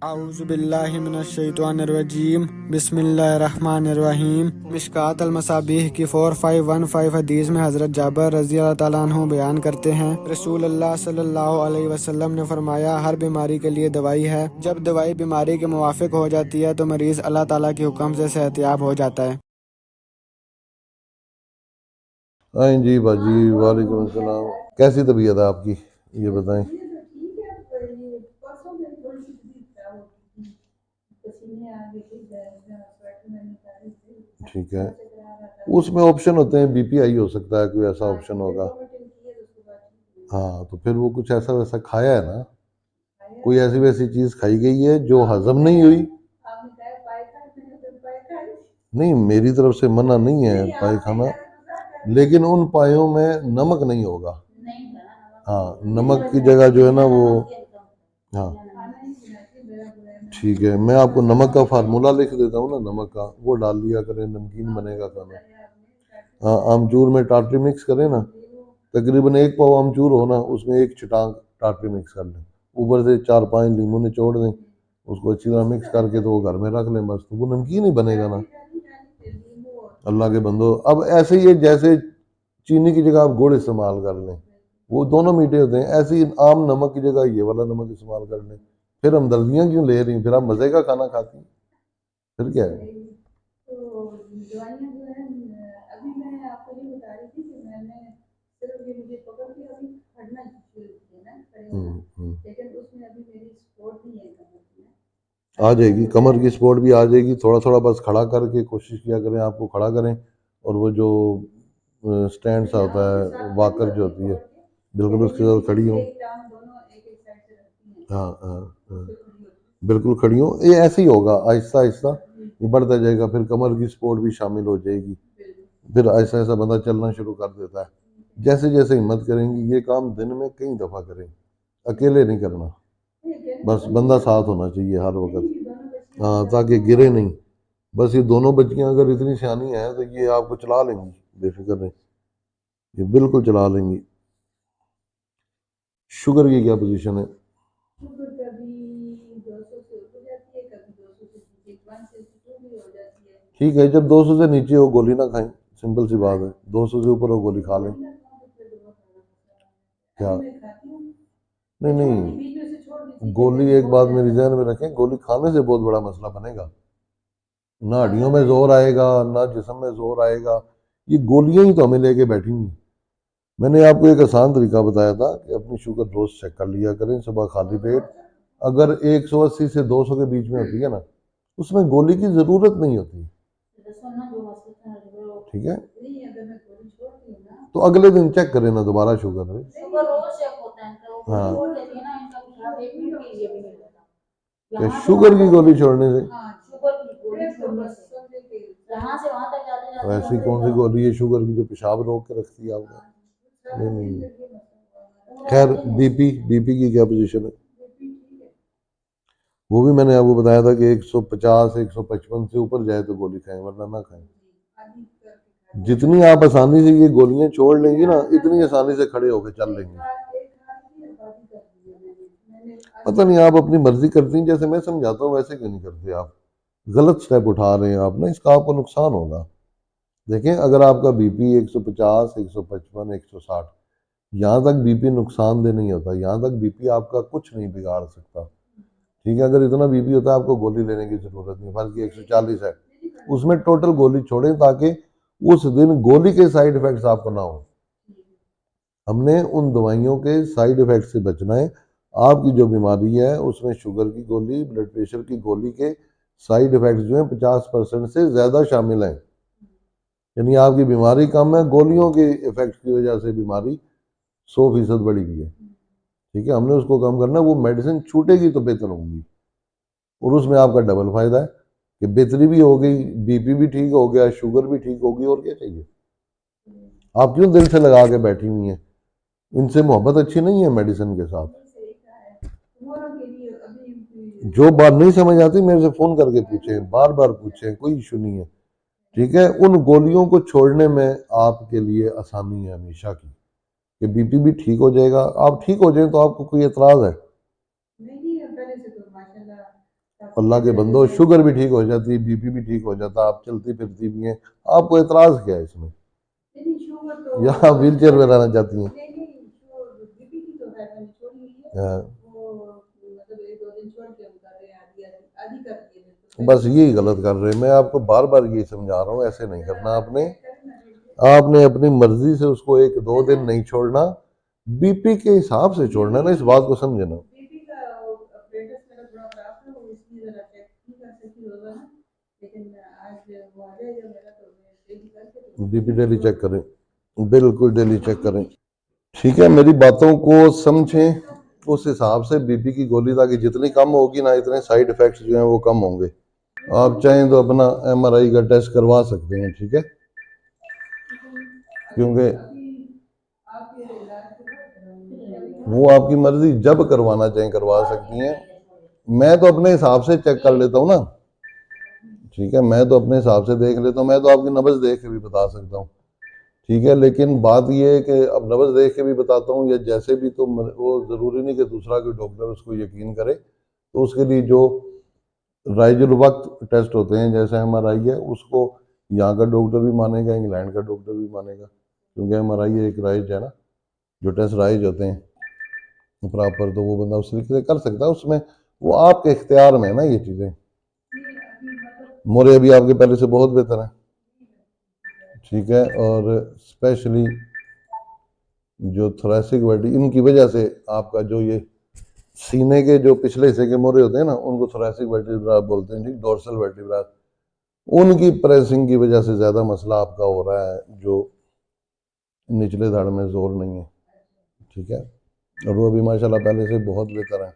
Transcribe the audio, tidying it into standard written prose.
औज़ुबिल्लाहि मिनश्शैतानिर्रजीम बिस्मिल्लाहिर्रहमानिर्रहीम। मिशकात अल-मसाबीह की 4515 हदीस में हज़रत जाबिर रज़ी अल्लाह ताला अन्हु बयान करते हैं, रसूल अल्लाह सल्लल्लाहु अलैहि वसल्लम ने फरमाया, हर बीमारी के लिए दवाई है। जब दवाई बीमारी के मुवाफिक हो जाती है तो मरीज़ अल्लाह ताला के हुक्म से सेहतयाब हो जाता है। हाँ जी बाजी, वालेकुम अस्सलाम। कैसी तबीयत है आपकी, ये बताएं। ठीक है, उसमें ऑप्शन होते हैं, बीपीआई हो सकता है, कोई ऐसा ऑप्शन होगा। हाँ, तो फिर वो कुछ ऐसा वैसा खाया है ना, कोई ऐसी वैसी चीज खाई गई है जो हजम नहीं हुई। नहीं, मेरी तरफ से मना नहीं है पाए खाना, लेकिन उन पायों में नमक नहीं होगा। हाँ, नमक की जगह जो है ना वो, हाँ ठीक है, मैं आपको नमक का फार्मूला लिख देता हूँ ना, नमक का वो डाल दिया करें, नमकीन बनेगा खाना। हाँ, आमचूर में टाटरी मिक्स करें ना, तकरीबन 1 पाव आमचूर हो ना, उसमें 1 छटांग टाटरी मिक्स कर लें, ऊपर से 4-5 नींबू निचोड़ दें, उसको अच्छी तरह मिक्स करके तो वो घर में रख लें, बस तो वो नमकीन ही बनेगा ना। अल्लाह के बंदो, अब ऐसे ही है जैसे चीनी की जगह आप गुड़ इस्तेमाल कर लें, वो दोनों मीठे होते हैं, ऐसे ही आम नमक की जगह ये वाला नमक इस्तेमाल कर लें। फिर हमदर्दियाँ क्यों ले रही हैं, फिर आप मज़े का खाना खाती हैं, फिर क्या है। आ जाएगी, कमर की सपोर्ट भी आ जाएगी, थोड़ा थोड़ा बस खड़ा करके कोशिश किया करें, आपको खड़ा करें, और वो जो स्टैंड सा होता है, वॉकर जो होती है, बिल्कुल उसके साथ खड़ी हो। हाँ हाँ हाँ, बिल्कुल खड़ी हो, ये ऐसे ही होगा, आहिस्ता आहिस्ता ये बढ़ता जाएगा, फिर कमर की सपोर्ट भी शामिल हो जाएगी, फिर ऐसा ऐसा बंदा चलना शुरू कर देता है। जैसे जैसे हिम्मत करेंगी, ये काम दिन में कई दफ़ा करें, अकेले नहीं करना, बस बंदा साथ होना चाहिए हर वक्त, हाँ, ताकि गिरे नहीं। बस ये दोनों बच्चियां अगर इतनी सियानी हैं तो ये आपको चला लेंगी, बेफिक्र नहीं, ये बिल्कुल चला लेंगी। शुगर की क्या पोजीशन है? ठीक है, जब 200 से नीचे हो गोली ना खाएं, सिंपल सी बात है, 200 से ऊपर हो गोली खा लें। क्या? नहीं नहीं, गोली एक बात मेरी जहन में रखें, गोली खाने से बहुत बड़ा मसला बनेगा, ना हड्डियों में जोर आएगा, ना जिस्म में जोर आएगा, ये गोलियां ही तो हमें लेके बैठी हुई। मैंने आपको एक आसान तरीका बताया था कि अपनी शुगर रोज चेक कर लिया करें, सुबह खाली पेट, अगर 180 से 200 के बीच में होती है ना, उसमें गोली की जरूरत नहीं होती। ठीक है, तो अगले दिन चेक करें ना दोबारा शुगर है। हाँ, क्या शुगर की गोली छोड़ने से? ऐसी कौन सी गोली है शुगर की जो पेशाब रोक के रखती है आपको? नहीं नहीं, खैर, बीपी बीपी की क्या पोजीशन है? वो भी मैंने आपको बताया था कि 150 155 से ऊपर जाए तो गोली खाएं, वरना ना खाएं। जितनी आप आसानी से ये गोलियां छोड़ लेंगी ना, इतनी आसानी से खड़े होकर चल लेंगे। पता नहीं, आप अपनी मर्जी करती हैं, जैसे मैं समझाता हूँ वैसे क्यों नहीं करते आप, गलत स्टेप उठा रहे हैं आप ना, इसका आपको नुकसान होगा। देखें, अगर आपका बीपी 150 155 160, यहाँ तक बीपी नुकसानदेह नहीं होता, यहाँ तक बीपी आपका कुछ नहीं बिगाड़ सकता। ठीक है, अगर इतना बीपी होता है आपको गोली लेने की जरूरत नहीं, बल्कि 140 है, उसमें टोटल गोली छोड़ें ताकि उस दिन गोली के साइड इफेक्ट्स आपको ना हो। हमने उन दवाइयों के साइड इफेक्ट से बचना है। आपकी जो बीमारी है उसमें शुगर की गोली, ब्लड प्रेशर की गोली के साइड इफेक्ट्स जो हैं 50% से ज़्यादा शामिल हैं, यानी आपकी बीमारी कम है, गोलियों के इफेक्ट की वजह से बीमारी 100% बढ़ी हुई है। ठीक है, हमने उसको कम करना है, वो मेडिसिन छूटेगी तो बेहतर होगी, और उसमें आपका डबल फायदा है कि बेहतरी भी हो गई, बीपी भी ठीक हो गया, शुगर भी ठीक होगी, और क्या चाहिए। आप क्यों दिल से लगा के बैठी हुई हैं, इनसे मोहब्बत अच्छी नहीं है मेडिसिन के साथ। जो बात नहीं समझ आती मेरे से फोन करके पूछें, बार बार पूछें, कोई इशू नहीं है। ठीक है, उन गोलियों को छोड़ने में आपके लिए आसानी है हमेशा की, कि बीपी भी ठीक हो जाएगा, आप ठीक हो जाए तो आपको कोई एतराज है? अल्लाह के बंदो, शुगर भी ठीक हो जाती है, बीपी भी ठीक हो जाता है, आप चलती फिरती भी हैं, आपको एतराज क्या है इसमें? या आप व्हील चेयर में रहना चाहती हैं? हाँ, बस यही गलत कर रहे हैं। मैं आपको बार बार यही समझा रहा हूँ, ऐसे नहीं करना आपने। आपने अपनी मर्जी से उसको एक दो दिन नहीं छोड़ना, बीपी के हिसाब से छोड़ना ना, इस बात को समझे ना। बीपी डेली चेक करें, बिल्कुल डेली चेक करें। ठीक है, मेरी बातों को समझें उस हिसाब से बीपी की गोली, ताकि जितनी कम होगी ना, इतने साइड इफेक्ट्स जो हैं वो कम होंगे। आप चाहें तो अपना एमआरआई का टेस्ट करवा सकते हैं, ठीक है, क्योंकि वो आपकी मर्जी, जब करवाना चाहें करवा सकती हैं। मैं तो अपने हिसाब से चेक कर लेता हूँ ना, ठीक है, मैं तो अपने हिसाब से देख लेता हूँ, मैं तो आपकी नब्ज देख के भी बता सकता हूँ, ठीक है। लेकिन बात ये है कि अब नब्ज देख के भी बताता हूँ या जैसे भी, तो वो ज़रूरी नहीं कि दूसरा कोई डॉक्टर उसको यकीन करे। तो उसके लिए जो राइजुल वक्त टेस्ट होते हैं, जैसे एमआरआई है, उसको यहाँ का डॉक्टर भी मानेगा, इंग्लैंड का डॉक्टर भी मानेगा, क्योंकि एमआरआई एक राइज है ना, जो टेस्ट राइज होते हैं प्रॉपर, तो वो बंदा उस तरीके से कर सकता है। उसमें वो आपके इख्तियार में है ना ये चीज़ें। मोरे अभी आपके पहले से बहुत बेहतर है, ठीक है। और स्पेशली जो थोरेसिक वर्टी, इनकी वजह से आपका जो ये सीने के जो पिछले हिस्से के मोरे होते हैं ना, उनको थोरेसिक वर्टिब्रा बोलते हैं, ठीक, डोर्सल वर्टिब्रा, उनकी प्रेसिंग की वजह से ज़्यादा मसला आपका हो रहा है, जो निचले धड़ में जोर नहीं है, ठीक है। और वो भी माशाल्लाह पहले से बहुत बेहतर है।